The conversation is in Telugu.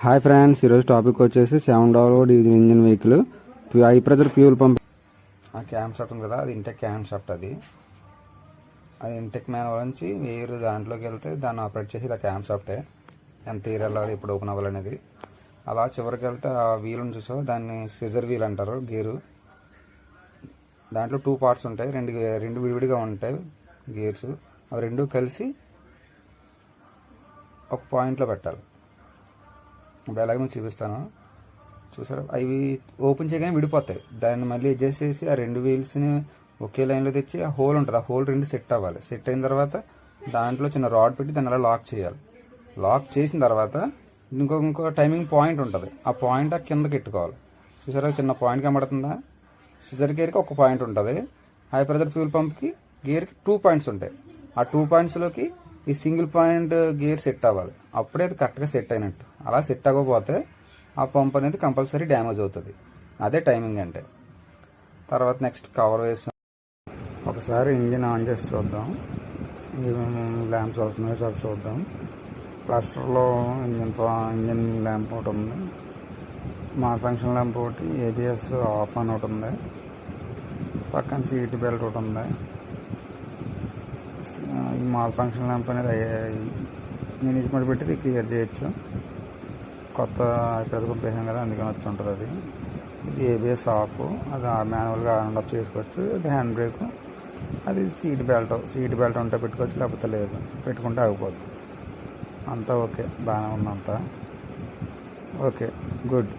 హాయ్ ఫ్రెండ్స్, ఈరోజు టాపిక్ వచ్చేసి 7 diesel engine vehicle high pressure fuel pump. ఆ క్యామ్ షాఫ్ట్ ఉంది కదా, అది ఇంటెక్ క్యామ్ షాఫ్ట్. అది ఇంటెక్ మాన్యువల్ నుంచి వేరు దాంట్లోకి వెళ్తే దాన్ని ఆపరేట్ చేసి ఇలా క్యామ్ షాఫ్టే ఎంత తీరు వెళ్ళాలి, ఇప్పుడు ఓపెన్ అవ్వాలనేది. అలా చివరికి వెళ్తే ఆ వీల్ని చూసావు, దాన్ని సిజర్ వీల్ అంటారు. గేరు దాంట్లో 2 పార్ట్స్ ఉంటాయి, రెండు విడివిడిగా ఉంటాయి గేర్స్. అవి రెండు కలిసి ఒక పాయింట్లో పెట్టాలి. ఇప్పుడు ఎలాగ మీకు చూపిస్తాను, చూసారా? అవి ఓపెన్ చేయగానే విడిపోతాయి. దాన్ని మళ్ళీ అడ్జస్ట్ చేసి ఆ రెండు వీల్స్ని ఒకే లైన్లో తెచ్చి ఆ హోల్ ఉంటుంది, ఆ హోల్ రెండు సెట్ అవ్వాలి. సెట్ అయిన తర్వాత దాంట్లో చిన్న రాడ్ పెట్టి దాన్ని అలా లాక్ చేయాలి. లాక్ చేసిన తర్వాత ఇంకో టైమింగ్ పాయింట్ ఉంటుంది, ఆ పాయింట్ ఆ కిందకి ఎట్టుకోవాలి. చూసారా, చిన్న పాయింట్ కనబడుతుందా? సిజర్ గేర్కి ఒక పాయింట్ ఉంటుంది, హై ప్రెజర్ ఫ్యూల్ పంప్కి గేర్కి 2 పాయింట్స్ ఉంటాయి. ఆ 2 పాయింట్స్లోకి ఈ సింగిల్ పాయింట్ గేర్ సెట్ అవ్వాలి, అప్పుడే అది కరెక్ట్గా సెట్ అయినట్టు. అలా సెట్ అవ్వకపోతే ఆ పంప్ అనేది కంపల్సరీ డ్యామేజ్ అవుతుంది. అదే టైమింగ్ అంటే. తర్వాత నెక్స్ట్ కవర్ వేసాం. ఒకసారి ఇంజిన్ ఆన్ చేసి చూద్దాం, ఏమేమి ల్యాంప్స్ వస్తున్నాయో సార్ చూద్దాం. క్లస్టర్లో ఇంజిన్ ల్యాంప్ ఒకటి ఉంది, మాల్ ఫంక్షన్ ల్యాంప్ ఒకటి, ఏబిఎస్ ఆఫ్ అని ఒకటి ఉంది, పక్కన సీట్ బెల్ట్ ఒకటి ఉంది. ఈ మాల్ ఫంక్షన్ ల్యాంప్ అనేది మేనేజ్మెంట్ పెట్టి క్లియర్ చేయొచ్చు. కొత్త ప్రెజర్ పంప్ వేసాం కదా, అందుకని వచ్చి ఉంటుంది అది. ఇది ఏబిఎస్ ఆఫ్, అది మాన్యువల్గా ఆన్ అండ్ ఆఫ్ చేసుకోవచ్చు. అది హ్యాండ్ బ్రేక్, అది సీట్ బెల్ట్ ఉంటే పెట్టుకోవచ్చు, లేకపోతే లేదు, పెట్టుకుంటే ఆగిపోద్ది. అంతా ఓకే, బాగానే ఉంది అంతా ఓకే, గుడ్.